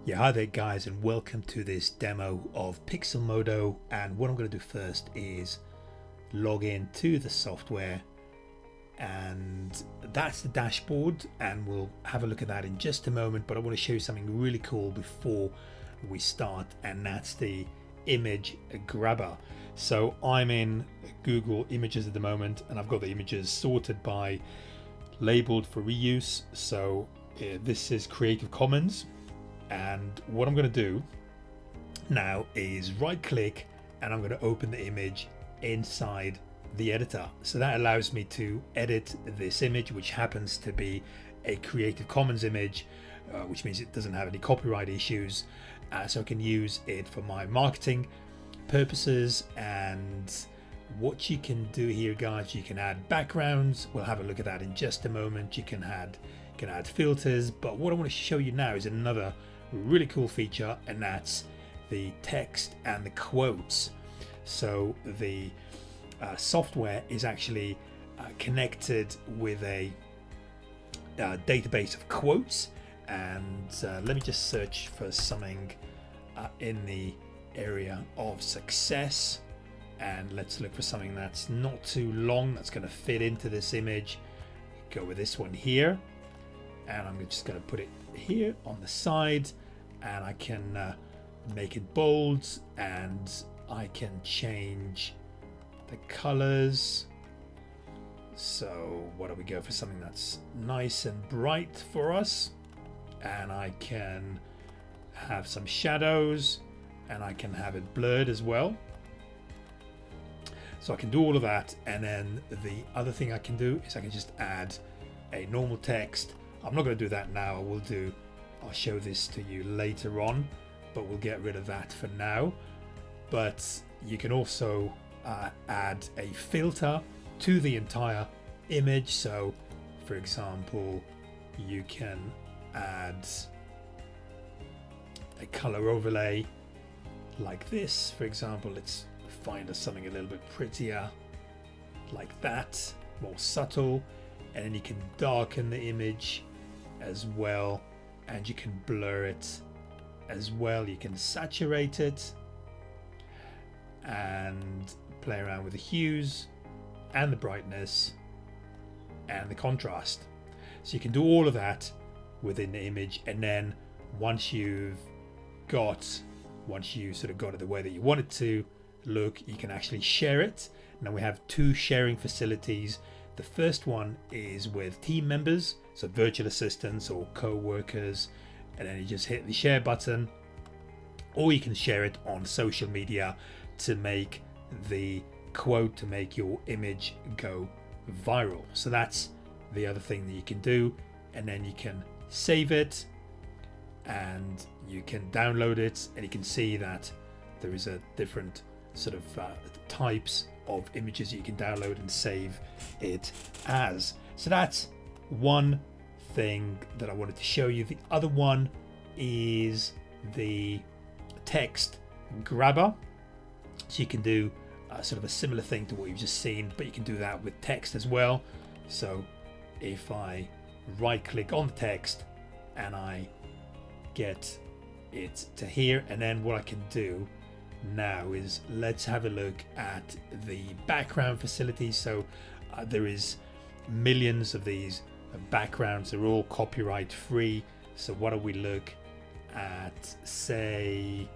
Yeah, hi there guys, and welcome to this demo of PixelModo. And what I'm going to do first is log in to the software, and that's the dashboard, and we'll have a look at that in just a moment. But I want to show you something really cool before we start, and that's the image grabber. So I'm in Google Images at the moment, and I've got the images sorted by labeled for reuse. So this is Creative Commons. And what I'm going to do now is right click, and I'm going to open the image inside the editor. So that allows me to edit this image, which happens to be a Creative Commons image, which means it doesn't have any copyright issues. So I can use it for my marketing purposes. And what you can do here, guys, you can add backgrounds. We'll have a look at that in just a moment. You can add filters, but what I want to show you now is another really cool feature, and that's the text and the quotes. So the software is actually connected with a database of quotes, and let me just search for something in the area of success, and let's look for something that's not too long, that's going to fit into this image. Go with this one here, and I'm just going to put it here on the side, and I can make it bold, and I can change the colors. So why don't we go for something that's nice and bright for us, and I can have some shadows, and I can have it blurred as well. So I can do all of that, and then the other thing I can do is I can just add a normal text. I'm not going to do that now. I'll show this to you later on, but we'll get rid of that for now. But you can also add a filter to the entire image. So for example, you can add a color overlay like this. For example, let's find us something a little bit prettier like that, more subtle, and then you can darken the image as well, and you can blur it as well. You can saturate it and play around with the hues and the brightness and the contrast. So you can do all of that within the image, and then once you sort of got it the way that you want it to look, you can actually share it. Now we have two sharing facilities. The first one is with team members, so virtual assistants or co-workers, and then you just hit the share button, or you can share it on social media to make the quote, to make your image go viral. So that's the other thing that you can do, and then you can save it, and you can download it, and you can see that there is a different sort of types of images you can download and save it as. So that's one thing that I wanted to show you. The other one is the text grabber. So you can do sort of a similar thing to what you've just seen, but you can do that with text as well. So if I right click on the text and I get it to here, and then what I can do now is let's have a look at the background facilities. So there is millions of these backgrounds. They're all copyright free. So why don't we look at, say,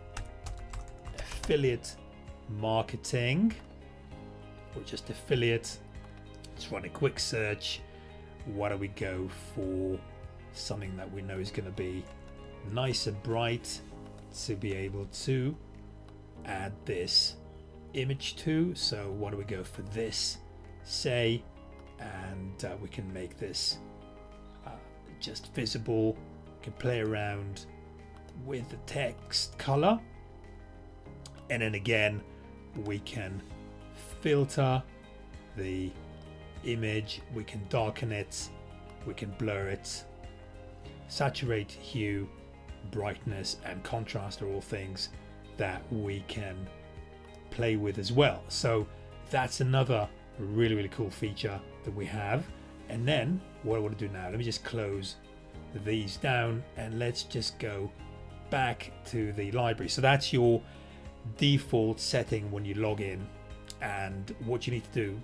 affiliate marketing, or just affiliate. Let's run a quick search. Why don't we go for something that we know is going to be nice and bright to be able to add this image to. So why don't we go for this, say, and we can make this just visible. We can play around with the text color, and then again we can filter the image, we can darken it, we can blur it, saturate, hue, brightness and contrast are all things that we can play with as well. So that's another really cool feature that we have. And then what I want to do now, let me just close these down, and let's just go back to the library. So that's your default setting when you log in, and what you need to do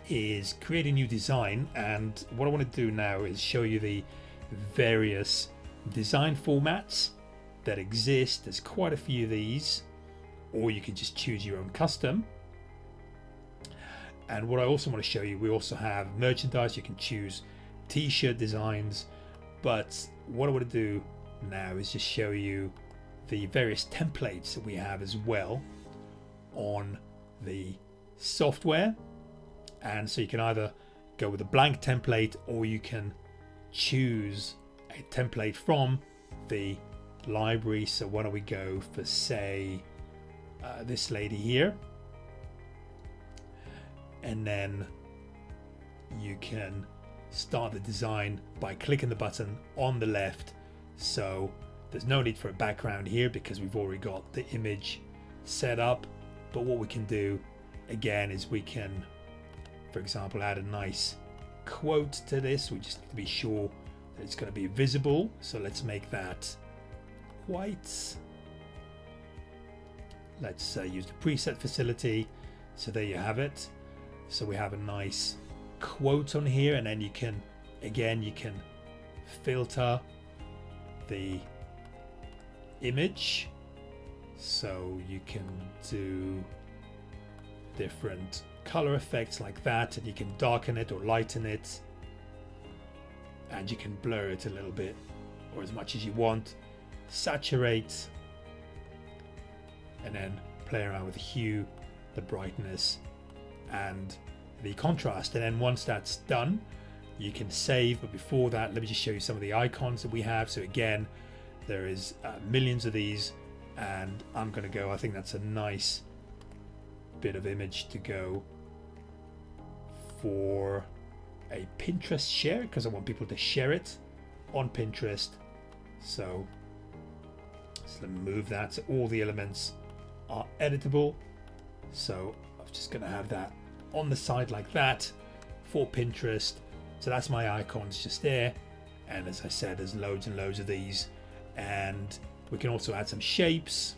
is create a new design. And what I want to do now is show you the various design formats that exist. There's quite a few of these, or you can just choose your own custom. And what I also want to show you, we also have merchandise. You can choose t-shirt designs, but what I want to do now is just show you the various templates that we have as well on the software. And so you can either go with a blank template, or you can choose a template from the library. So why don't we go for, say, this lady here, and then you can start the design by clicking the button on the left. So there's no need for a background here because we've already got the image set up. But what we can do again is we can, for example, add a nice quote to this. We just need to be sure that it's going to be visible. So let's make that white. Let's use the preset facility. So there you have it. So we have a nice quote on here, and then you can, again, you can filter the image. So you can do different color effects like that, and you can darken it or lighten it, and you can blur it a little bit or as much as you want, saturate, and then play around with the hue, the brightness, and the contrast. And then once that's done, you can save. But before that, let me just show you some of the icons that we have. So again, there is millions of these, and I'm going to go, I think that's a nice bit of image to go for a Pinterest share, because I want people to share it on Pinterest. So let me move that. So all the elements are editable. So I'm just going to have that on the side like that for Pinterest. So that's my icons just there. And as I said, there's loads and loads of these, and we can also add some shapes.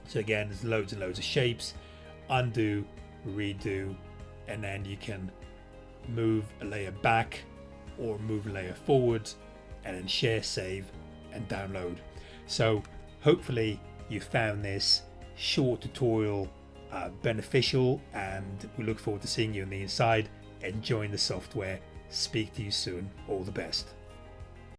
So again, there's loads and loads of shapes. Undo, redo, and then you can move a layer back or move a layer forward, and then share, save, and download. So hopefully you found this short tutorial beneficial, and we look forward to seeing you on the inside, enjoying the software. Speak to you soon. All the best.